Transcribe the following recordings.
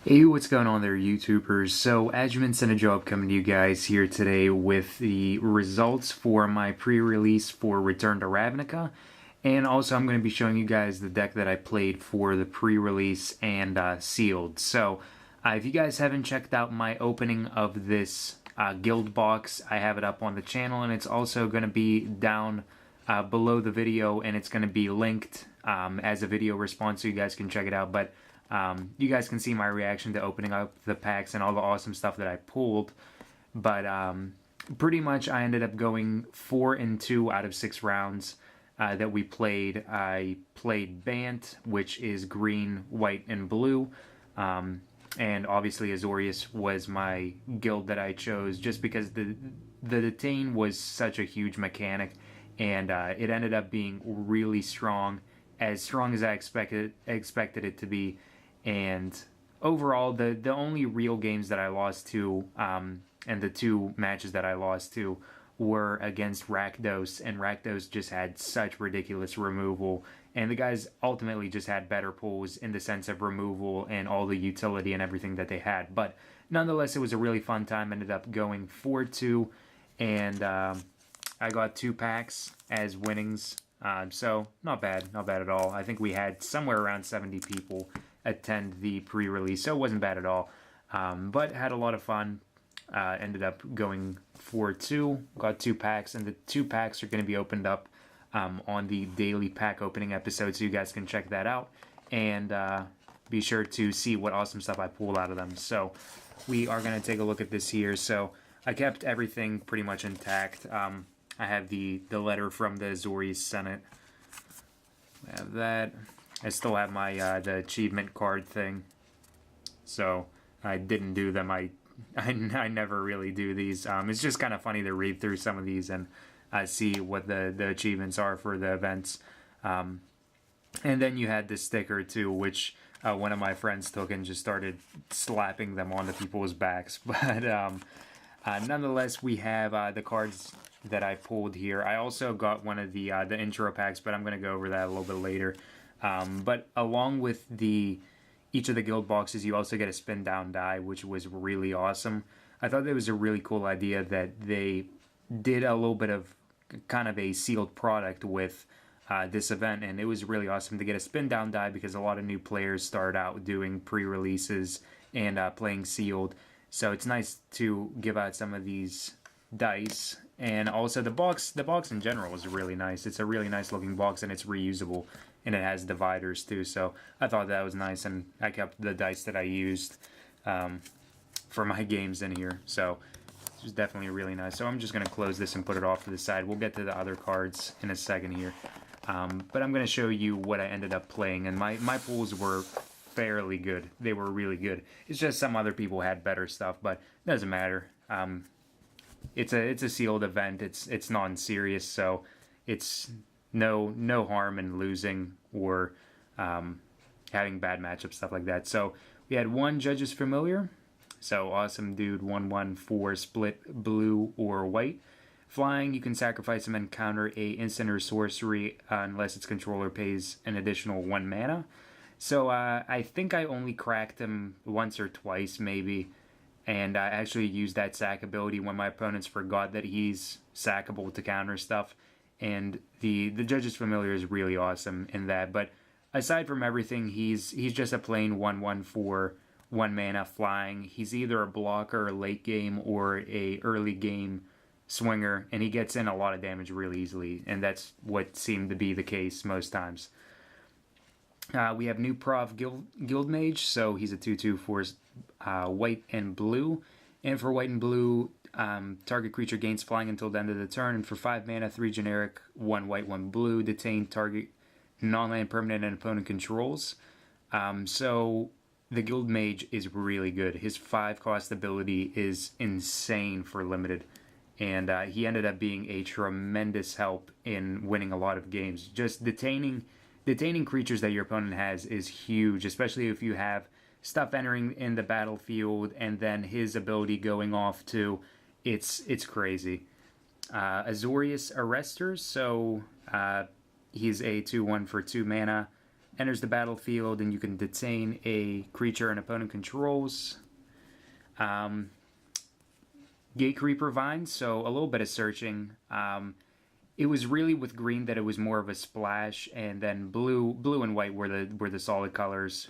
Hey, what's going on there, YouTubers? So, Adjuman sent a job coming to you guys here today with the results for my pre-release for Return to Ravnica. And also, I'm going to be showing you guys the deck that I played for the pre-release and sealed. So, if you guys haven't checked out my opening of this guild box, I have it up on the channel, and it's also going to be down below the video, and it's going to be linked as a video response so you guys can check it out. But you guys can see my reaction to opening up the packs and all the awesome stuff that I pulled. But pretty much I ended up going 4-2 out of 6 rounds that we played. I played Bant, which is green, white, and blue. And obviously Azorius was my guild that I chose just because the detain was such a huge mechanic, and it ended up being really strong as I expected it to be. And overall, the only real games that I lost to, and the 2 matches that I lost to, were against Rakdos, and Rakdos just had such ridiculous removal, and the guys ultimately just had better pulls in the sense of removal and all the utility and everything that they had. But nonetheless, it was a really fun time. Ended up going 4-2, and I got 2 packs as winnings. So not bad at all. I think we had somewhere around 70 people attend the pre-release, so it wasn't bad at all. But had a lot of fun. Ended up going 4-2, got 2 packs, and the 2 packs are going to be opened up on the daily pack opening episode, so you guys can check that out and be sure to see what awesome stuff I pulled out of them. So we are going to take a look at this here. So I kept everything pretty much intact. I have the letter from the Azorius Senate. I have that. I still have my the achievement card thing. So I didn't do them. I never really do these. It's just kind of funny to read through some of these and see what the achievements are for the events. And then you had this sticker too, which one of my friends took and just started slapping them onto people's backs. But nonetheless, we have the cards that I pulled here. I also got one of the intro packs, but I'm going to go over that a little bit later. But along with each of the guild boxes, you also get a spin down die, which was really awesome. I thought that was a really cool idea that they did a little bit of kind of a sealed product with this event, and it was really awesome to get a spin down die because a lot of new players start out doing pre-releases and playing sealed. So it's nice to give out some of these dice. And also the box in general is really nice. It's a really nice looking box, and it's reusable, and it has dividers too. So I thought that was nice, and I kept the dice that I used for my games in here. So it was definitely really nice. So I'm just going to close this and put it off to the side. We'll get to the other cards in a second here. But I'm going to show you what I ended up playing, and my pulls were fairly good. They were really good. It's just some other people had better stuff, but it doesn't matter. It's a sealed event. It's non-serious, so it's no harm in losing or having bad matchups, stuff like that. So we had 1 Judge's Familiar. So awesome dude, 1/1 for split blue or white. Flying, you can sacrifice him and counter a instant or sorcery unless its controller pays an additional 1 mana. So I think I only cracked him once or twice maybe. And I actually used that sack ability when my opponents forgot that he's sackable to counter stuff. And the Judge's Familiar is really awesome in that. But aside from everything, he's just a plain 1/1 for 1 mana flying. He's either a blocker late game or a early game swinger, and he gets in a lot of damage really easily. And that's what seemed to be the case most times. We have new Prov Guild Mage, so he's a 2/2 for white and blue. And for white and blue, target creature gains flying until the end of the turn. And for 5 mana, 3 generic, 1 white, 1 blue. Detain target non-land permanent and opponent controls. So the Guild Mage is really good. His 5-cost ability is insane for limited. And he ended up being a tremendous help in winning a lot of games. Just detaining creatures that your opponent has is huge, especially if you have stuff entering in the battlefield and then his ability going off too. It's crazy. Azorius Arresters, so he's a 2/1 for 2 mana, enters the battlefield, and you can detain a creature an opponent controls. Gate Creeper Vine, so a little bit of searching. It was really with green that it was more of a splash, and then blue and white were the solid colors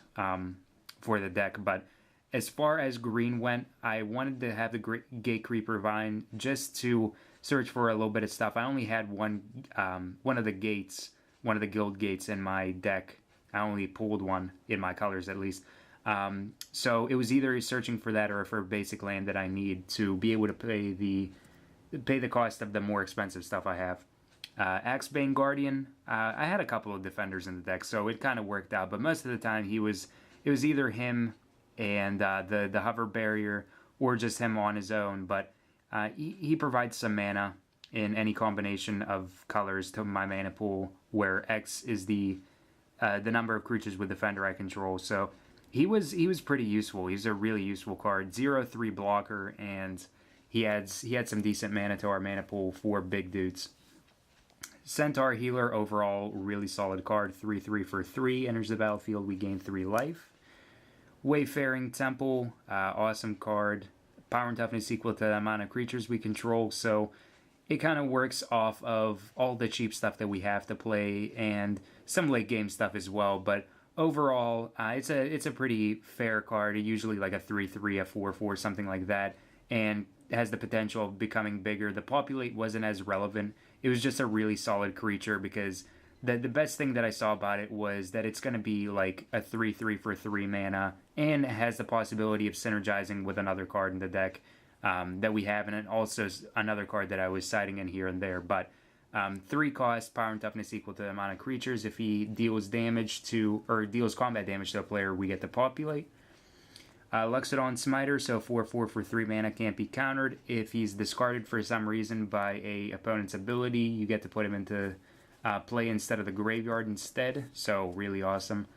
for the deck. But as far as green went, I wanted to have the Gate Creeper Vine just to search for a little bit of stuff. I only had one of the gates, one of the guild gates in my deck. I only pulled one in my colors at least. So it was either searching for that or for a basic land that I need to be able to pay the cost of the more expensive stuff I have. Axebane Guardian, I had a couple of defenders in the deck, so it kind of worked out. But most of the time, it was either him and the hover barrier, or just him on his own. But he provides some mana in any combination of colors to my mana pool, where X is the number of creatures with defender I control. So he was pretty useful. He's a really useful card. 0/3 blocker, and he had some decent mana to our mana pool for big dudes. Centaur Healer, overall really solid card. 3/3 for 3, enters the battlefield, we gain 3 life. Wayfaring Temple, awesome card. Power and toughness equal to the amount of creatures we control, so it kind of works off of all the cheap stuff that we have to play and some late game stuff as well. But overall, it's a pretty fair card. Usually like a 3/3, a 4/4, something like that, and has the potential of becoming bigger. The populate wasn't as relevant. It was just a really solid creature, because the best thing that I saw about it was that it's going to be like a 3/3 for 3 mana, and it has the possibility of synergizing with another card in the deck that we have, and also another card that I was citing in here and there. But 3 cost, power and toughness equal to the amount of creatures. If he deals damage to, or deals combat damage to a player, we get to populate. Luxodon Smiter, so 4/4 for 3 mana, can't be countered. If he's discarded for some reason by a opponent's ability, you get to put him into play instead of the graveyard instead, so really awesome.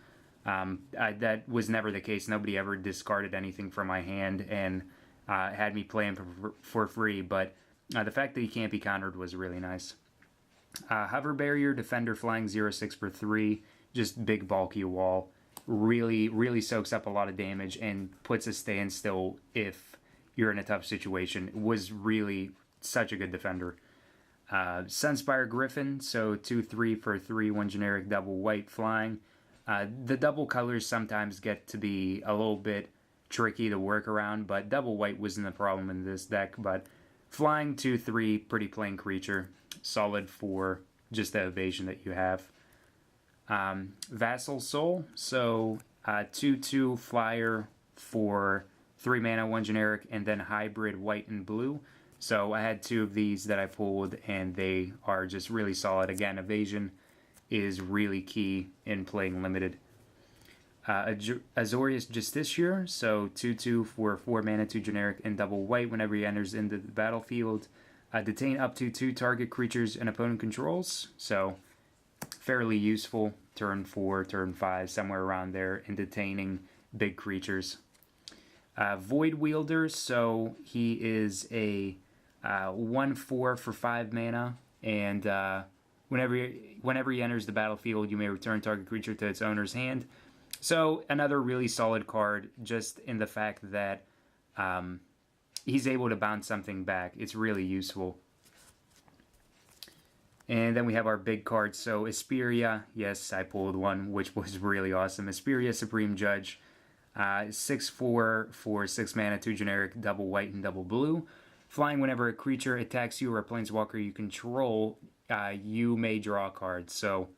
That was never the case. Nobody ever discarded anything from my hand and had me play him for free, but the fact that he can't be countered was really nice. Hover Barrier, Defender, flying 0/6 for 3, just big bulky wall. Really soaks up a lot of damage and puts a standstill if you're in a tough situation. It was really such a good defender. Sunspire Griffin, so 2/3 for 3, 1 generic, double white, flying. The double colors sometimes get to be a little bit tricky to work around, but double white wasn't a problem in this deck. But flying 2/3, pretty plain creature, solid for just the evasion that you have. Vassal Soul, so 2/2 flyer for 3 mana, 1 generic, and then hybrid white and blue. So I had 2 of these that I pulled, and they are just really solid. Again, evasion is really key in playing limited. Azorius Justiciar, so 2/2 for 4 mana, 2 generic, and double white. Whenever he enters into the battlefield, detain up to 2 target creatures an opponent controls. So fairly useful turn 4, turn 5, somewhere around there, in detaining big creatures. Void Wielder, so he is a 1/4 for 5 mana, and whenever he enters the battlefield, you may return target creature to its owner's hand. So another really solid card, just in the fact that he's able to bounce something back. It's really useful. And then we have our big cards. So Asperia, yes, I pulled one, which was really awesome. Asperia Supreme Judge, 6/4 for 6 mana, 2 generic, double white and double blue. Flying, whenever a creature attacks you or a planeswalker you control, you may draw a card. So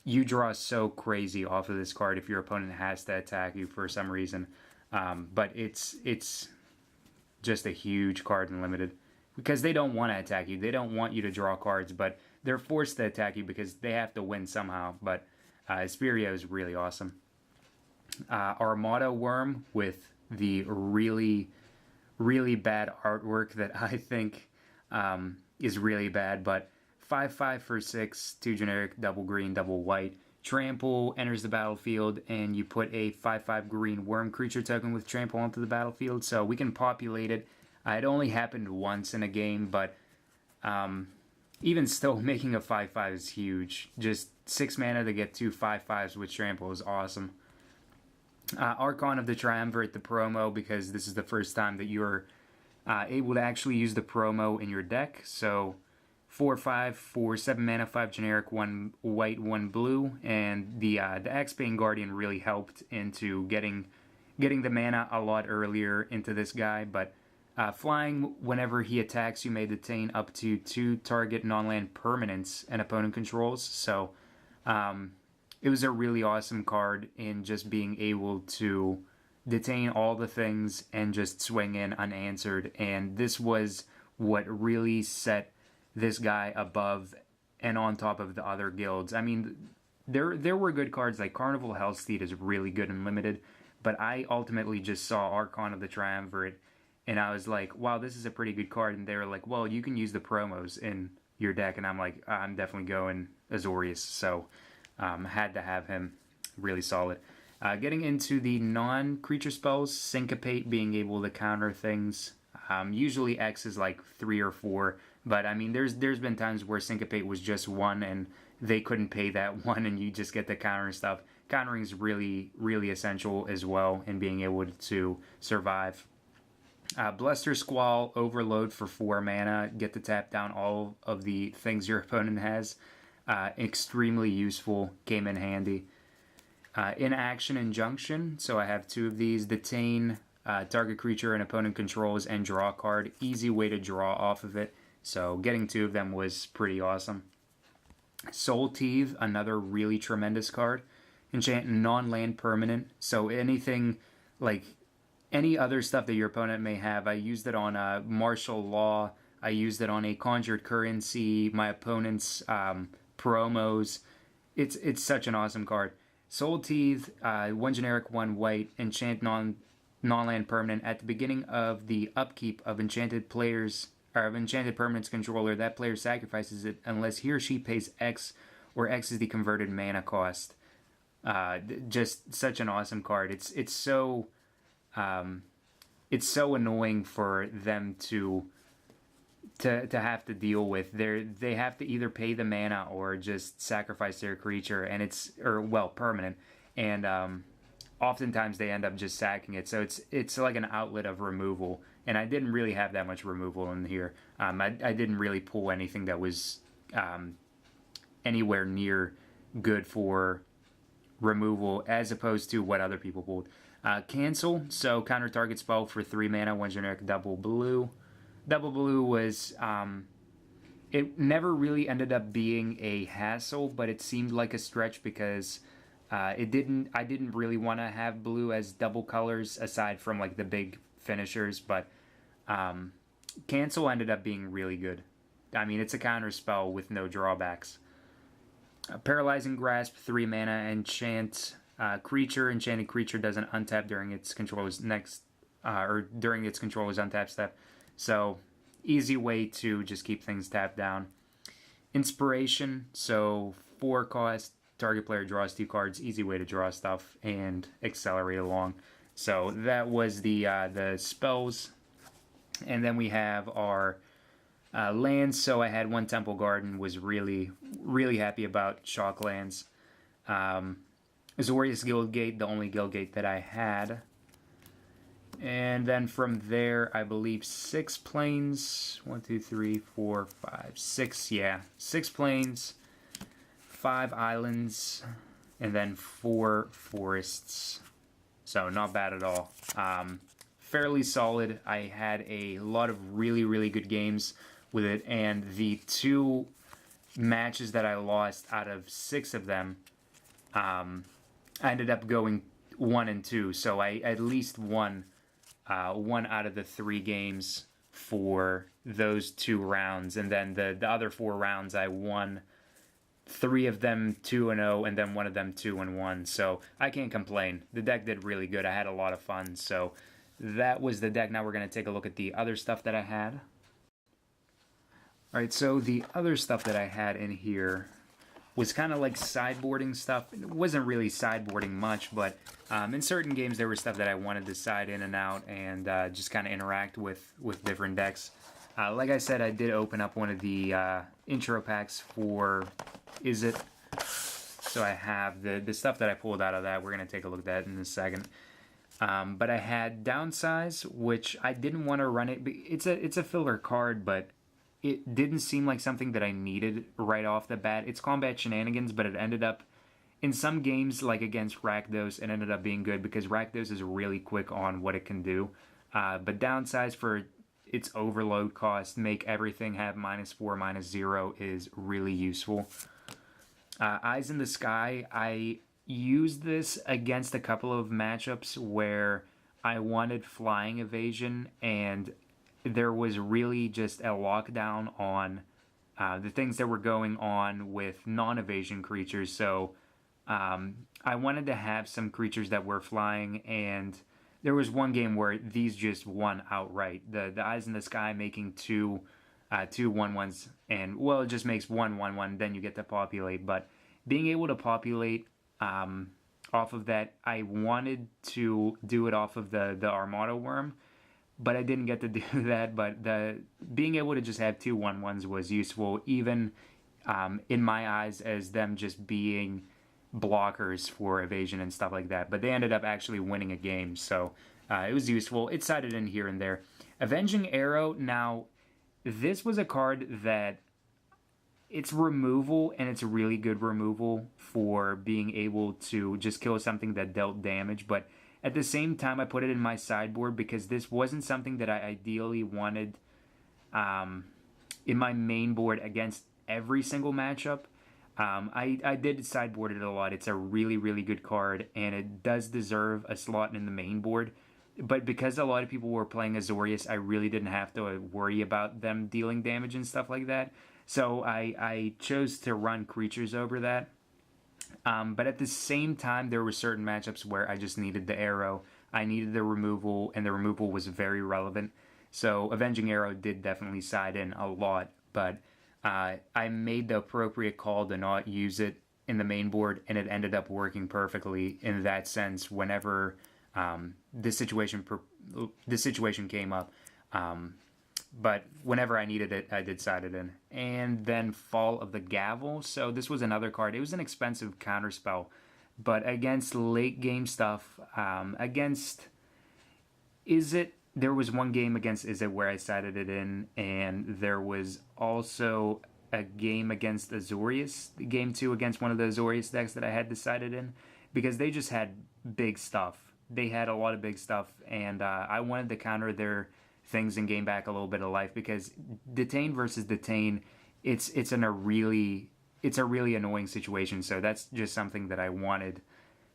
you draw so crazy off of this card if your opponent has to attack you for some reason. But it's just a huge card in limited, because they don't want to attack you. They don't want you to draw cards, but they're forced to attack you because they have to win somehow. But Asperia is really awesome. Armada Worm, with the really bad artwork that I think is really bad, but 5/5 for 6, 2 generic, double green, double white. Trample, enters the battlefield, and you put a 5/5 green worm creature token with Trample onto the battlefield, so we can populate it. It only happened once in a game, but even still, making a 5/5 is huge. Just 6 mana to get 2 5/5s with Trample is awesome. Archon of the Triumvirate, the promo, because this is the first time that you're able to actually use the promo in your deck. So 4/5 for 7 mana, 5 generic, 1 white, 1 blue, and the Axebane Guardian really helped into getting the mana a lot earlier into this guy. But flying, whenever he attacks, you may detain up to 2 target non-land permanents an opponent controls. So it was a really awesome card in just being able to detain all the things and just swing in unanswered. And this was what really set this guy above and on top of the other guilds. I mean, there were good cards, like Carnival Hellsteed is really good and limited, but I ultimately just saw Archon of the Triumvirate, and I was like, wow, this is a pretty good card. And they were like, well, you can use the promos in your deck. And I'm like, I'm definitely going Azorius. So had to have him. Really solid. Getting into the non-creature spells, Syncopate, being able to counter things. Usually X is like 3 or 4, but I mean, there's been times where Syncopate was just 1 and they couldn't pay that 1 and you just get the counter stuff. Countering is really, really essential as well in being able to survive. Bluster Squall, Overload for 4 mana, get to tap down all of the things your opponent has. Extremely useful, came in handy. Inaction Injunction, so I have 2 of these. Detain target creature and opponent controls and draw a card. Easy way to draw off of it, so getting 2 of them was pretty awesome. Soul Thief, another really tremendous card. Enchant non-land permanent, so anything like any other stuff that your opponent may have. I used it on Martial Law, I used it on a Conjured Currency, my opponent's promos. It's such an awesome card. Soul Teeth, 1 generic, 1 white, enchant non-land permanent. At the beginning of the upkeep of enchanted players or of enchanted permanent's controller, that player sacrifices it unless he or she pays X, or X is the converted mana cost. Just such an awesome card. It's so annoying for them to have to deal with. They have to either pay the mana or just sacrifice their creature, and permanent, and oftentimes they end up just sacking it. So it's like an outlet of removal, and I didn't really have that much removal in here. I didn't really pull anything that was anywhere near good for removal as opposed to what other people pulled. Cancel, so counter target spell for 3 mana, 1 generic, double blue. Double blue was, it never really ended up being a hassle, but it seemed like a stretch because I didn't really want to have blue as double colors aside from like the big finishers, but cancel ended up being really good. I mean, it's a counter spell with no drawbacks. Paralyzing Grasp, 3 mana, enchant creature. Enchanted creature doesn't untap during its controller's during its controller's untap step. So, easy way to just keep things tapped down. Inspiration, so 4 cost, target player draws 2 cards, easy way to draw stuff and accelerate along. So that was the spells. And then we have our lands. So I had 1 Temple Garden, was really, really happy about Shock lands. Azorius Guildgate, the only Guildgate that I had. And then from there, I believe 6 plains. 1, 2, 3, 4, 5, 6. Yeah, 6 plains, 5 islands, and then 4 forests. So not bad at all. Fairly solid. I had a lot of really, really good games with it. And the 2 matches that I lost out of 6 of them, I ended up going 1 and 2. So I at least won 1 out of the 3 games for those 2 rounds, and then the other 4 rounds I won 3 of them 2-0, and then 1 of them 2-1. So I can't complain. The deck did really good. I had a lot of fun. So that was the deck. Now we're going to take a look at the other stuff that I had. Alright, so the other stuff that I had in here was kind of like sideboarding stuff. It wasn't really sideboarding much, but in certain games there was stuff that I wanted to side in and out and just kind of interact with different decks. Like I said, I did open up one of the intro packs for Izzet. So I have the stuff that I pulled out of that. We're going to take a look at that in a second. But I had Downsize, which I didn't want to run it. It's a filler card, but it didn't seem like something that I needed right off the bat. It's combat shenanigans, but it ended up, in some games, like against Rakdos, it ended up being good because Rakdos is really quick on what it can do. But Downsize for its overload cost, make everything have -4, -0 is really useful. Eyes in the Sky, I used this against a couple of matchups where I wanted flying evasion and there was really just a lockdown on the things that were going on with non-evasion creatures. So I wanted to have some creatures that were flying, and there was one game where these just won outright. The Eyes in the Sky making two 1/1s, and well, it just makes 1/1/1, then you get to populate. But being able to populate off of that, I wanted to do it off of the Armada Worm, but I didn't get to do that. But being able to just have 2 1/1s was useful, even in my eyes, as them just being blockers for evasion and stuff like that. But they ended up actually winning a game, so it was useful. It sided in here and there. Avenging Arrow, now this was a card that it's removal, and it's really good removal for being able to just kill something that dealt damage, but at the same time I put it in my sideboard because this wasn't something that I ideally wanted in my main board against every single matchup. I did sideboard it a lot. It's a really, really good card, and it does deserve a slot in the main board. But because a lot of people were playing Azorius, I really didn't have to worry about them dealing damage and stuff like that. So I chose to run creatures over that. But at the same time, there were certain matchups where I just needed the arrow. I needed the removal, and the removal was very relevant. So Avenging Arrow did definitely side in a lot, but I made the appropriate call to not use it in the main board, and it ended up working perfectly in that sense whenever this situation came up. But whenever I needed it, I did side it in. And then Fall of the Gavel. So this was another card. It was an expensive counterspell, but against late game stuff, against Izzet, there was one game against Izzet where I sided it in, and there was also a game against Azorius, game 2 against one of the Azorius decks that I had decided in, because they just had big stuff. They had a lot of big stuff, and I wanted to counter their things and gain back a little bit of life, because Detain versus Detain, it's a really annoying situation. So that's just something that I wanted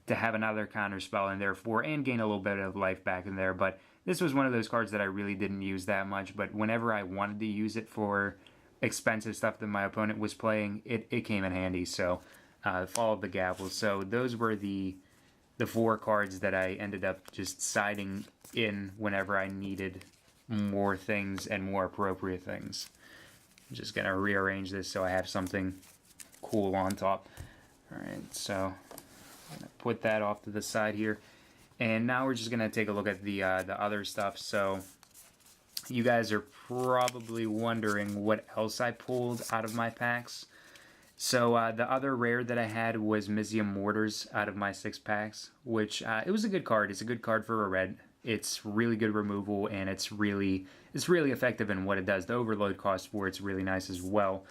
to have another counter spell in there for, and gain a little bit of life back in there. But this was one of those cards that I really didn't use that much, but whenever I wanted to use it for expensive stuff that my opponent was playing, it came in handy. So Fall of the Gavel. So those were the 4 cards that I ended up just siding in whenever I needed more things and more appropriate things. I'm just going to rearrange this so I have something cool on top. Alright, so I'm going to put that off to the side here. And now we're just going to take a look at the other stuff. So you guys are probably wondering what else I pulled out of my packs. So the other rare that I had was Mizzium Mortars out of my 6 packs, which it was a good card. It's a good card for a red. It's really good removal, and it's really effective in what it does. The overload cost for it's really nice as well.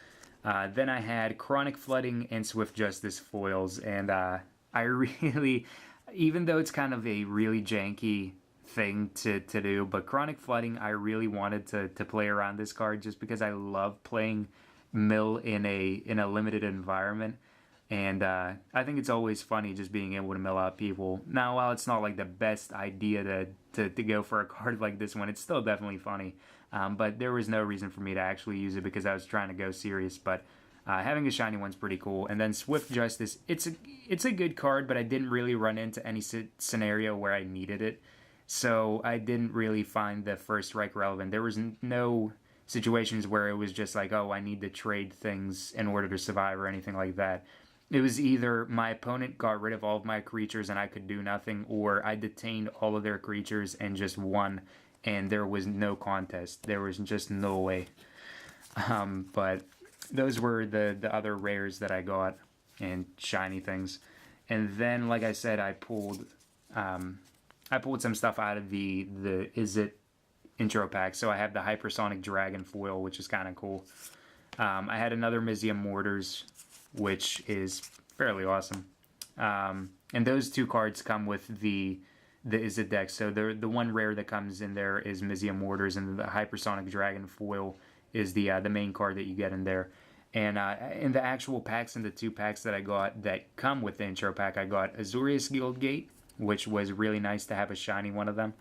Then I had Chronic Flooding and Swift Justice foils, and I really, even though it's kind of a really janky thing to do, but Chronic Flooding, I really wanted to play around this card just because I love playing mill in a limited environment. And I think it's always funny just being able to mill out people. Now, while it's not like the best idea to go for a card like this one, it's still definitely funny. But there was no reason for me to actually use it because I was trying to go serious. But having a shiny one's pretty cool. And then Swift Justice, it's a good card, but I didn't really run into any scenario where I needed it. So I didn't really find the First Strike relevant. There was no situations where it was just like, oh, I need to trade things in order to survive or anything like that. It was either my opponent got rid of all of my creatures and I could do nothing, or I detained all of their creatures and just won and there was no contest. There was just no way. But those were the other rares that I got and shiny things. And then, like I said, I pulled some stuff out of the Is It intro pack. So I have the Hypersonic Dragon foil, which is kind of cool. I had another Mizium Mortars, which is fairly awesome. And those two cards come with the Is It deck. So the one rare that comes in there is Mizium Mortars, and the Hypersonic Dragon foil is the main card that you get in there. And in the actual packs, in the 2 packs that I got that come with the intro pack, I got Azorius Guildgate, which was really nice to have a shiny one of them.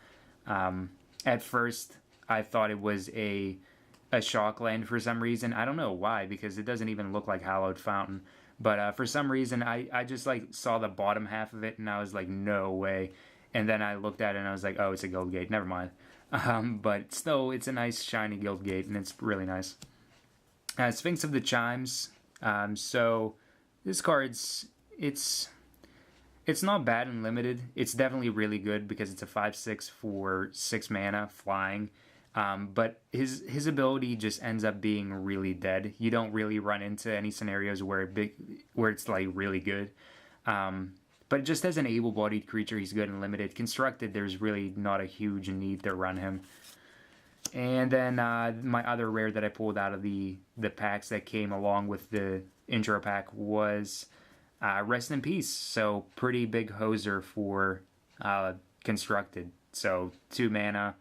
At first, I thought it was a shock land for some reason. I don't know why, because it doesn't even look like Hallowed Fountain. But for some reason, I just like saw the bottom half of it, and I was like, no way. And then I looked at it, and I was like, oh, it's a Guildgate. Never mind. But still, it's a nice shiny Guildgate, and it's really nice. Sphinx of the Chimes. So this card's it's not bad in limited. It's definitely really good because it's a 5/6 for 6 mana flying. But his ability just ends up being really dead. You don't really run into any scenarios where it's like really good. But just as an able-bodied creature, he's good in limited. Constructed, there's really not a huge need to run him. And then my other rare that I pulled out of the packs that came along with the intro pack was Rest in Peace. So pretty big hoser for Constructed. So 2 mana,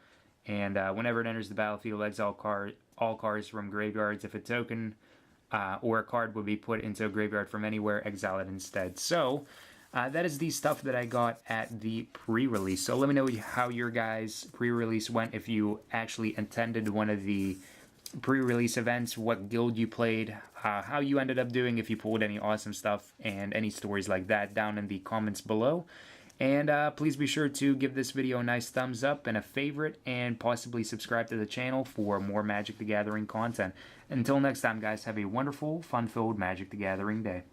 and whenever it enters the battlefield, exile all cards from graveyards. If a token or a card would be put into a graveyard from anywhere, exile it instead. So that is the stuff that I got at the pre-release. So let me know how your guys' pre-release went, if you actually attended one of the pre-release events, what guild you played, how you ended up doing, if you pulled any awesome stuff, and any stories like that down in the comments below. And please be sure to give this video a nice thumbs up and a favorite, and possibly subscribe to the channel for more Magic the Gathering content. Until next time, guys, have a wonderful, fun-filled Magic the Gathering day.